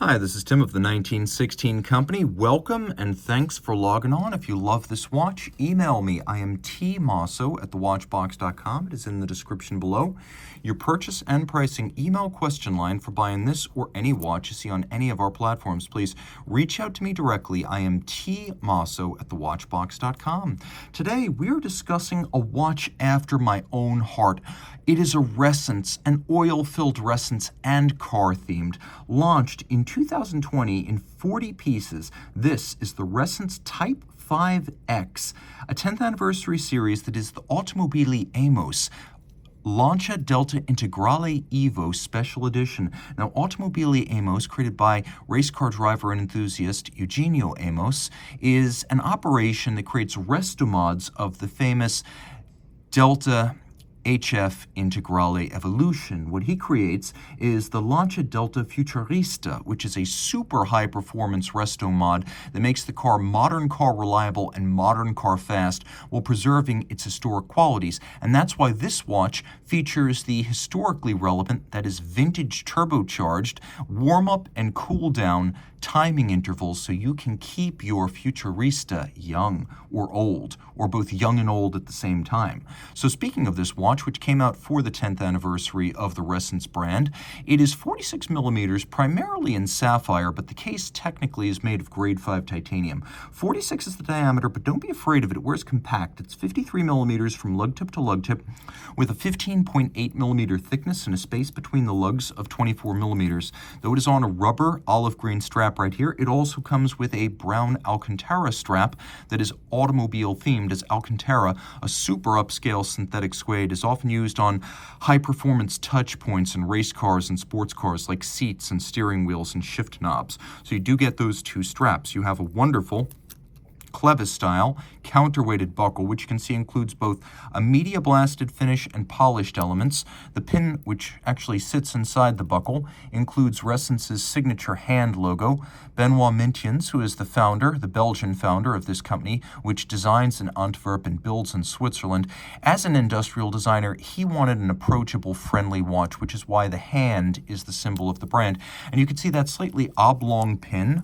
Hi, this is Tim of the 1916 Company. Welcome and thanks for logging on. If you love this watch, email me. I am Team Mosso at thewatchbox.com. It is in the description below. Your purchase and pricing email question line for buying this or any watch you see on any of our platforms. Please reach out to me directly. I am T. Mosso at thewatchbox.com. Today we are discussing a watch after my own heart. It is a Ressence, an oil-filled Ressence and car-themed, launched in 2020 in 40 pieces. This is the Ressence Type 5X, a 10th anniversary series that is the Automobili Amos Lancia Delta Integrale Evo Special Edition. Now, Automobili Amos, created by race car driver and enthusiast Eugenio Amos, is an operation that creates resto mods of the famous Delta HF Integrale Evolution. What he creates is the Lancia Delta Futurista, which is a super high-performance resto mod that makes the car modern car reliable and modern car fast while preserving its historic qualities. And that's why this watch features the historically relevant, that is vintage turbocharged, warm-up and cool-down timing intervals so you can keep your Futurista young or old, or both young and old at the same time. So speaking of this watch, which came out for the 10th anniversary of the Ressence brand, it is 46 millimeters, primarily in sapphire, but the case technically is made of grade 5 titanium. 46 is the diameter, but don't be afraid of it. It wears compact. It's 53 millimeters from lug tip to lug tip, with a 15.8 millimeter thickness and a space between the lugs of 24 millimeters. Though it is on a rubber olive green strap right here, it also comes with a brown Alcantara strap that is automobile themed, as Alcantara, a super upscale synthetic suede, is often used on high performance touch points in race cars and sports cars like seats and steering wheels and shift knobs. So you do get those two straps. You have a wonderful Clevis style counterweighted buckle, which you can see includes both a media blasted finish and polished elements. The pin, which actually sits inside the buckle, includes Ressence's signature hand logo. Benoit Mintiens, who is the founder, the Belgian founder of this company, which designs in Antwerp and builds in Switzerland. As an industrial designer, he wanted an approachable, friendly watch, which is why the hand is the symbol of the brand. And you can see that slightly oblong pin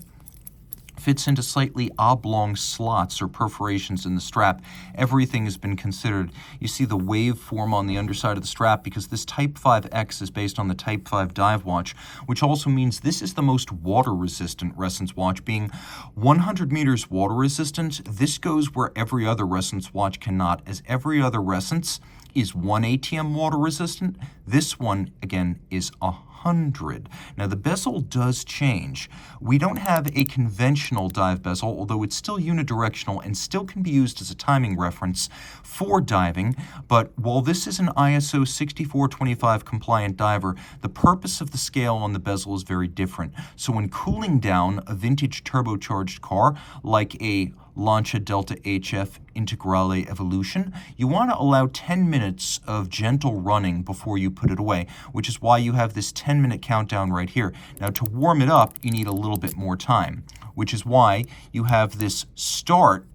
fits into slightly oblong slots or perforations in the strap. Everything has been considered. You see the wave form on the underside of the strap because this Type 5X is based on the Type 5 dive watch, which also means this is the most water-resistant Ressence watch, being 100 meters water-resistant. This goes where every other Ressence watch cannot, as every other Ressence is 1 ATM water-resistant. This one, again, is 100. Now, the bezel does change. We don't have a conventional dive bezel, although it's still unidirectional and still can be used as a timing reference for diving. But while this is an ISO 6425 compliant diver, the purpose of the scale on the bezel is very different. So when cooling down a vintage turbocharged car like a Lancia Delta HF Integrale Evolution, you want to allow 10 minutes of gentle running before you put it away, which is why you have this 10-minute countdown right here. Now, to warm it up, you need a little bit more time, which is why you have this start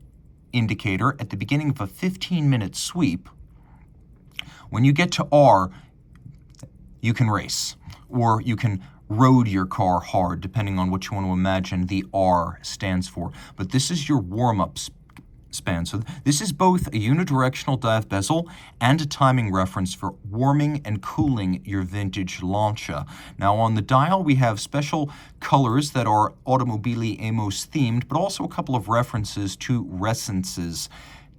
indicator at the beginning of a 15-minute sweep. When you get to R, you can race, or you can road your car hard, depending on what you want to imagine the R stands for. But this is your warm-up span. So this is both a unidirectional dive bezel and a timing reference for warming and cooling your vintage Lancia. Now, on the dial, we have special colors that are Automobili Amos themed, but also a couple of references to Ressence's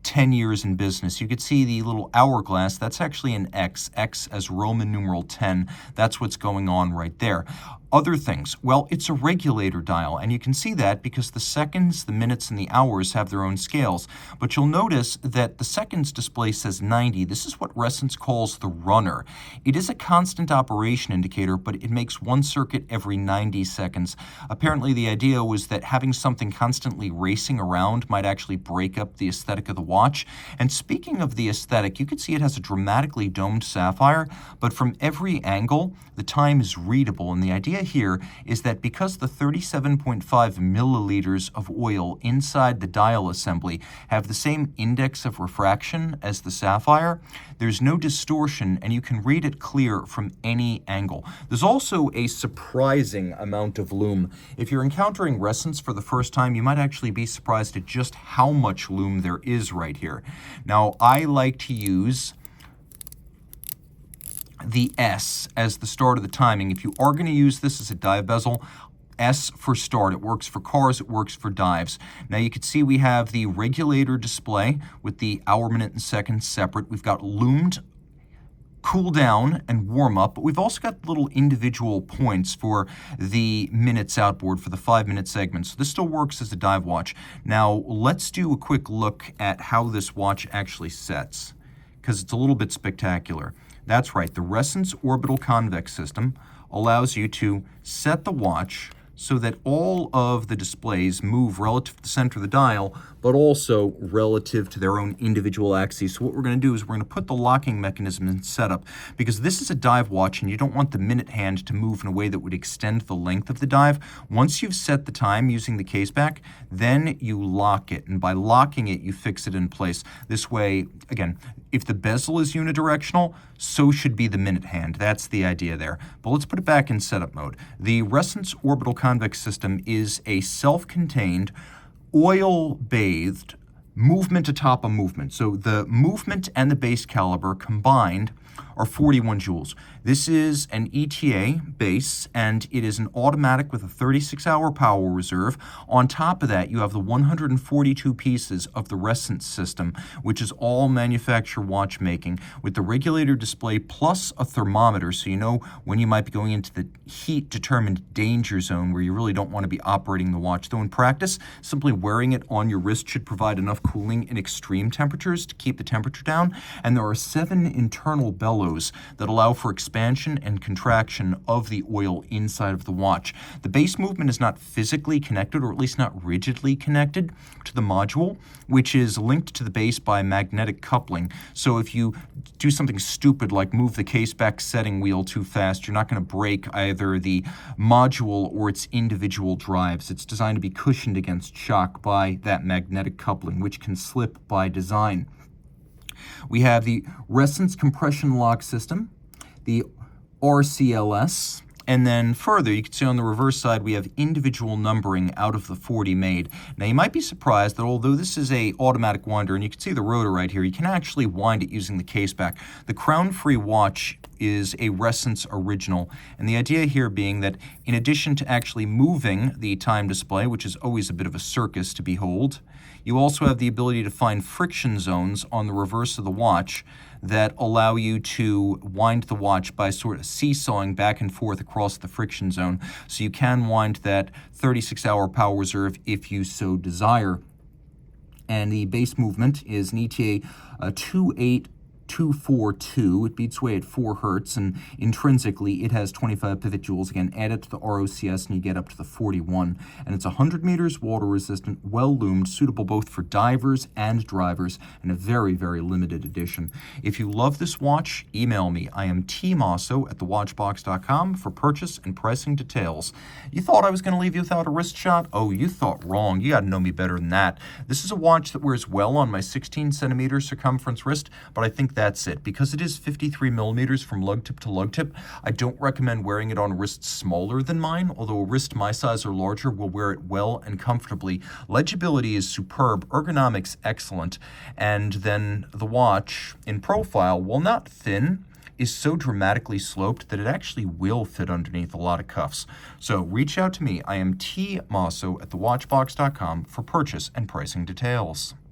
10 years in business. You could see the little hourglass. That's actually an X as Roman numeral 10. That's what's going on right there. Other things, well, it's a regulator dial, and you can see that because the seconds, the minutes, and the hours have their own scales. But you'll notice that the seconds display says 90. This is what Ressence calls the runner. It is a constant operation indicator, but it makes one circuit every 90 seconds. Apparently, the idea was that having something constantly racing around might actually break up the aesthetic of the watch. And speaking of the aesthetic, you can see it has a dramatically domed sapphire, but from every angle, the time is readable, and the idea idea here is that because the 37.5 milliliters of oil inside the dial assembly have the same index of refraction as the sapphire, there's no distortion and you can read it clear from any angle. There's also a surprising amount of lume. If you're encountering Ressence for the first time, you might actually be surprised at just how much lume there is right here. Now, I like to use the S as the start of the timing. If you are going to use this as a dive bezel, S for start. It works for cars, it works for dives. Now you can see we have the regulator display with the hour, minute, and seconds separate. We've got loomed, cool down, and warm up, but we've also got little individual points for the minutes outboard for the 5-minute segments. So this still works as a dive watch. Now let's do a quick look at how this watch actually sets, because it's a little bit spectacular. That's right, the Ressence orbital convex system allows you to set the watch so that all of the displays move relative to the center of the dial, but also relative to their own individual axes. So what we're going to do is we're going to put the locking mechanism in setup, because this is a dive watch and you don't want the minute hand to move in a way that would extend the length of the dive. Once you've set the time using the case back, then you lock it, and by locking it, you fix it in place. This way, again, if the bezel is unidirectional, so should be the minute hand. That's the idea there. But let's put it back in setup mode. The Ressence orbital convex system is a self-contained, oil-bathed movement atop a movement. So the movement and the base caliber combined are 41 joules. This is an ETA base, and it is an automatic with a 36-hour power reserve. On top of that, you have the 142 pieces of the Ressence system, which is all manufacturer watchmaking, with the regulator display plus a thermometer, so you know when you might be going into the heat-determined danger zone where you really don't want to be operating the watch. Though in practice, simply wearing it on your wrist should provide enough cooling in extreme temperatures to keep the temperature down, and there are 7 internal bellows that allow for expansion and contraction of the oil inside of the watch. The base movement is not physically connected, or at least not rigidly connected, to the module, which is linked to the base by magnetic coupling. So if you do something stupid like move the case back setting wheel too fast, you're not going to break either the module or its individual drives. It's designed to be cushioned against shock by that magnetic coupling, which can slip by design. We have the Ressence compression lock system, the RCLS, and then further, you can see on the reverse side, we have individual numbering out of the 40 made. Now, you might be surprised that although this is a automatic winder, and you can see the rotor right here, you can actually wind it using the case back. The crown-free watch is a Ressence original, and the idea here being that in addition to actually moving the time display, which is always a bit of a circus to behold, you also have the ability to find friction zones on the reverse of the watch that allow you to wind the watch by sort of seesawing back and forth across the friction zone. So you can wind that 36-hour power reserve if you so desire. And the base movement is an ETA 28242. It beats away at 4 hertz, and intrinsically it has 25 pivot joules. Again, add it to the ROCS and you get up to the 41. And it's 100 meters, water resistant, well loomed, suitable both for divers and drivers, and a very, very limited edition. If you love this watch, email me. I am Team Mosso at thewatchbox.com for purchase and pricing details. You thought I was going to leave you without a wrist shot? Oh, you thought wrong. You got to know me better than that. This is a watch that wears well on my 16 centimeter circumference wrist, but I think that's it. Because it is 53 millimeters from lug tip to lug tip, I don't recommend wearing it on wrists smaller than mine, although a wrist my size or larger will wear it well and comfortably. Legibility is superb, ergonomics excellent, and then the watch in profile, while not thin, is so dramatically sloped that it actually will fit underneath a lot of cuffs. So reach out to me. I am T. Mosso at thewatchbox.com for purchase and pricing details.